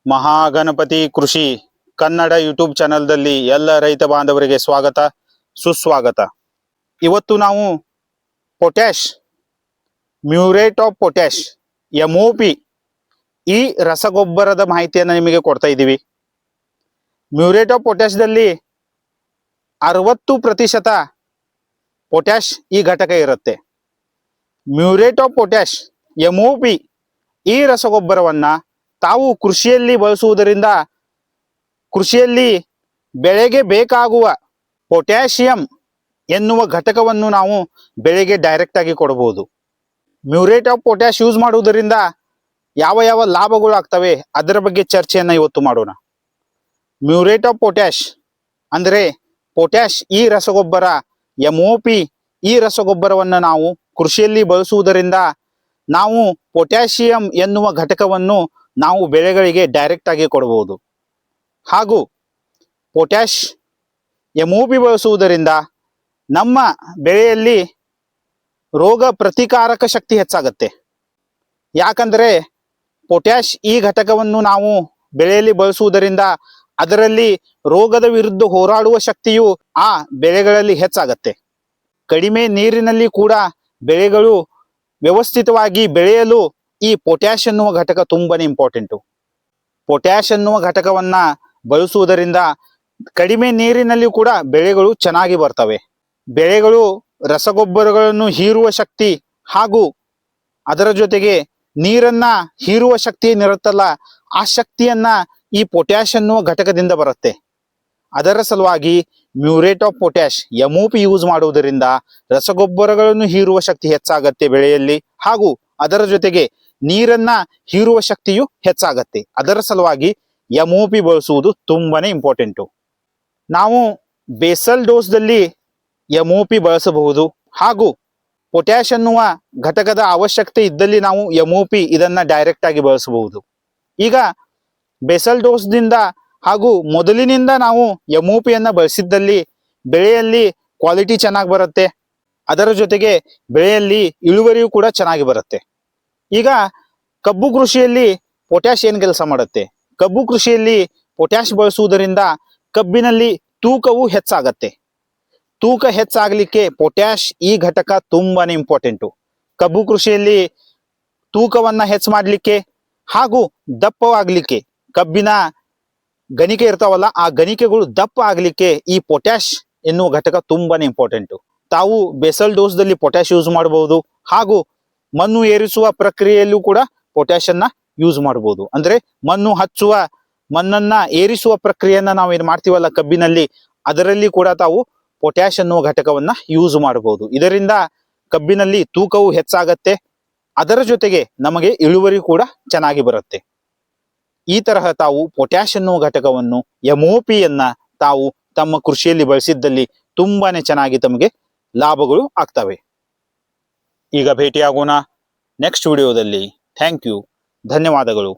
ಮಹಾಗಣಪತಿ ಕೃಷಿ ಕನ್ನಡ ಯೂಟ್ಯೂಬ್ ಚಾನೆಲ್ದಲ್ಲಿ ಎಲ್ಲ ರೈತ ಬಾಂಧವರಿಗೆ ಸ್ವಾಗತ ಸುಸ್ವಾಗತ. ಇವತ್ತು ನಾವು potash, muriate of potash, MOP ಈ ರಸಗೊಬ್ಬರದ ಮಾಹಿತಿಯನ್ನು ನಿಮಗೆ ಕೊಡ್ತಾ ಇದ್ದೀವಿ. ಮ್ಯೂರೇಟ್ ಆಫ್ ಪೊಟ್ಯಾಶ್ದಲ್ಲಿ 60% ಪೊಟ್ಯಾಶ್ ಈ ಘಟಕ ಇರುತ್ತೆ. ಮ್ಯೂರೇಟ್ ಆಫ್ ಪೊಟ್ಯಾಶ್ MOP ಈ ರಸಗೊಬ್ಬರವನ್ನ ತಾವು ಕೃಷಿಯಲ್ಲಿ ಬಳಸುವುದರಿಂದ ಕೃಷಿಯಲ್ಲಿ ಬೆಳೆಗೆ ಬೇಕಾಗುವ ಪೊಟ್ಯಾಷಿಯಂ ಎನ್ನುವ ಘಟಕವನ್ನು ನಾವು ಬೆಳೆಗೆ ಡೈರೆಕ್ಟ್ ಆಗಿ ಕೊಡಬಹುದು. ಮ್ಯೂರೇಟ್ ಆಫ್ ಪೊಟ್ಯಾಶ್ ಯೂಸ್ ಮಾಡುವುದರಿಂದ ಯಾವ ಯಾವ ಲಾಭಗಳು ಆಗ್ತವೆ ಅದರ ಬಗ್ಗೆ ಚರ್ಚೆಯನ್ನು ಇವತ್ತು ಮಾಡೋಣ. ಮ್ಯೂರೇಟ್ ಆಫ್ ಪೊಟ್ಯಾಶ್ ಅಂದರೆ ಪೊಟ್ಯಾಶ್ ಈ ರಸಗೊಬ್ಬರ MOP ಈ ರಸಗೊಬ್ಬರವನ್ನು ನಾವು ಕೃಷಿಯಲ್ಲಿ ಬಳಸುವುದರಿಂದ ನಾವು ಪೊಟ್ಯಾಷಿಯಂ ಎನ್ನುವ ಘಟಕವನ್ನು ನಾವು ಬೆಳೆಗಳಿಗೆ ಡೈರೆಕ್ಟ್ ಆಗಿ ಕೊಡಬಹುದು. ಹಾಗೂ ಪೊಟ್ಯಾಶ್ MOP ಬಳಸುವುದರಿಂದ ನಮ್ಮ ಬೆಳೆಯಲ್ಲಿ ರೋಗ ಪ್ರತಿಕಾರಕ ಶಕ್ತಿ ಹೆಚ್ಚಾಗುತ್ತೆ. ಯಾಕಂದರೆ ಪೊಟ್ಯಾಶ್ ಈ ಘಟಕವನ್ನು ನಾವು ಬೆಳೆಯಲ್ಲಿ ಬಳಸುವುದರಿಂದ ಅದರಲ್ಲಿ ರೋಗದ ವಿರುದ್ಧ ಹೋರಾಡುವ ಶಕ್ತಿಯು ಆ ಬೆಳೆಗಳಲ್ಲಿ ಹೆಚ್ಚಾಗತ್ತೆ. ಕಡಿಮೆ ನೀರಿನಲ್ಲಿ ಕೂಡ ಬೆಳೆಗಳು ವ್ಯವಸ್ಥಿತವಾಗಿ ಬೆಳೆಯಲು ಈ ಪೊಟ್ಯಾಶ್ ಎನ್ನುವ ಘಟಕ ತುಂಬಾನೇ ಇಂಪಾರ್ಟೆಂಟು. ಪೊಟ್ಯಾಶ್ ಎನ್ನುವ ಘಟಕವನ್ನ ಬಳಸುವುದರಿಂದ ಕಡಿಮೆ ನೀರಿನಲ್ಲಿ ಕೂಡ ಬೆಳೆಗಳು ಚೆನ್ನಾಗಿ ಬರ್ತವೆ. ಬೆಳೆಗಳು ರಸಗೊಬ್ಬರಗಳನ್ನು ಹೀರುವ ಶಕ್ತಿ ಹಾಗೂ ಅದರ ಜೊತೆಗೆ ನೀರನ್ನ ಹೀರುವ ಶಕ್ತಿ ಏನಿರುತ್ತಲ್ಲ ಆ ಶಕ್ತಿಯನ್ನ ಈ ಪೊಟ್ಯಾಶ್ ಎನ್ನುವ ಘಟಕದಿಂದ ಬರುತ್ತೆ. ಅದರ ಸಲುವಾಗಿ muriate of potash MOP use ಮಾಡುವುದರಿಂದ ರಸಗೊಬ್ಬರಗಳನ್ನು ಹೀರುವ ಶಕ್ತಿ ಹೆಚ್ಚಾಗತ್ತೆ ಬೆಳೆಯಲ್ಲಿ, ಹಾಗೂ ಅದರ ಜೊತೆಗೆ ನೀರನ್ನ ಹೀರುವ ಶಕ್ತಿಯು ಹೆಚ್ಚಾಗತ್ತೆ. ಅದರ ಸಲುವಾಗಿ MOP ಬಳಸುವುದು ತುಂಬಾನೇ ಇಂಪಾರ್ಟೆಂಟು. ನಾವು ಬೇಸಲ್ ಡೋಸ್ದಲ್ಲಿ MOP ಬಳಸಬಹುದು, ಹಾಗೂ ಪೊಟ್ಯಾಶ್ ಅನ್ನುವ ಘಟಕದ ಅವಶ್ಯಕತೆ ಇದ್ದಲ್ಲಿ ನಾವು MOP ಇದನ್ನ ಡೈರೆಕ್ಟ್ ಆಗಿ ಬಳಸಬಹುದು. ಈಗ ಬೇಸಲ್ ಡೋಸ್ದಿಂದ ಹಾಗೂ ಮೊದಲಿನಿಂದ ನಾವು MOP ಅನ್ನ ಬಳಸಿದ್ದಲ್ಲಿ ಬೆಳೆಯಲ್ಲಿ ಕ್ವಾಲಿಟಿ ಚೆನ್ನಾಗಿ ಬರುತ್ತೆ. ಅದರ ಜೊತೆಗೆ ಬೆಳೆಯಲ್ಲಿ ಇಳುವರಿಯೂ ಕೂಡ ಚೆನ್ನಾಗಿ ಬರುತ್ತೆ. ಈಗ ಕಬ್ಬು ಕೃಷಿಯಲ್ಲಿ ಪೊಟ್ಯಾಶ್ ಏನ್ ಕೆಲಸ ಮಾಡುತ್ತೆ? ಕಬ್ಬು ಕೃಷಿಯಲ್ಲಿ ಪೊಟ್ಯಾಶ್ ಬಳಸುವುದರಿಂದ ಕಬ್ಬಿನಲ್ಲಿ ತೂಕವು ಹೆಚ್ಚಾಗತ್ತೆ. ತೂಕ ಹೆಚ್ಚಾಗಲಿಕ್ಕೆ ಪೊಟ್ಯಾಶ್ ಈ ಘಟಕ ತುಂಬಾನೇ ಇಂಪಾರ್ಟೆಂಟು. ಕಬ್ಬು ಕೃಷಿಯಲ್ಲಿ ತೂಕವನ್ನ ಹೆಚ್ಚು ಮಾಡಲಿಕ್ಕೆ ಹಾಗೂ ದಪ್ಪವಾಗಲಿಕ್ಕೆ, ಕಬ್ಬಿನ ಗಣಿಕೆ ಇರ್ತಾವಲ್ಲ ಆ ಗಣಿಕೆಗಳು ದಪ್ಪ ಆಗಲಿಕ್ಕೆ ಈ ಪೊಟ್ಯಾಶ್ ಎನ್ನುವ ಘಟಕ ತುಂಬಾನೇ ಇಂಪಾರ್ಟೆಂಟು. ತಾವು ಬೇಸಲ್ ಡೋಸ್ದಲ್ಲಿ ಪೊಟ್ಯಾಶ್ ಯೂಸ್ ಮಾಡಬಹುದು, ಹಾಗೂ ಮಣ್ಣು ಏರಿಸುವ ಪ್ರಕ್ರಿಯೆಯಲ್ಲೂ ಕೂಡ ಪೊಟ್ಯಾಶ್ ಅನ್ನ ಯೂಸ್ ಮಾಡಬಹುದು. ಅಂದ್ರೆ ಮಣ್ಣನ್ನ ಏರಿಸುವ ಪ್ರಕ್ರಿಯೆಯನ್ನ ನಾವು ಏನ್ ಮಾಡ್ತೀವಲ್ಲ ಕಬ್ಬಿನಲ್ಲಿ, ಅದರಲ್ಲಿ ಕೂಡ ತಾವು ಪೊಟ್ಯಾಶ್ ಅನ್ನುವ ಘಟಕವನ್ನ ಯೂಸ್ ಮಾಡಬಹುದು. ಇದರಿಂದ ಕಬ್ಬಿನಲ್ಲಿ ತೂಕವು ಹೆಚ್ಚಾಗತ್ತೆ. ಅದರ ಜೊತೆಗೆ ನಮಗೆ ಇಳುವರಿ ಕೂಡ ಚೆನ್ನಾಗಿ ಬರುತ್ತೆ. ಈ ತರಹ ತಾವು ಪೊಟ್ಯಾಶ್ ಅನ್ನುವ ಘಟಕವನ್ನು MOP ಯನ್ನ ತಾವು ತಮ್ಮ ಕೃಷಿಯಲ್ಲಿ ಬಳಸಿದ್ದಲ್ಲಿ ತುಂಬಾನೇ ಚೆನ್ನಾಗಿ ತಮಗೆ ಲಾಭಗಳು ಆಗ್ತವೆ. ಈಗ ಭೇಟಿಯಾಗೋಣ ನೆಕ್ಸ್ಟ್ ವಿಡಿಯೋದಲ್ಲಿ. ಥ್ಯಾಂಕ್ ಯು, ಧನ್ಯವಾದಗಳು.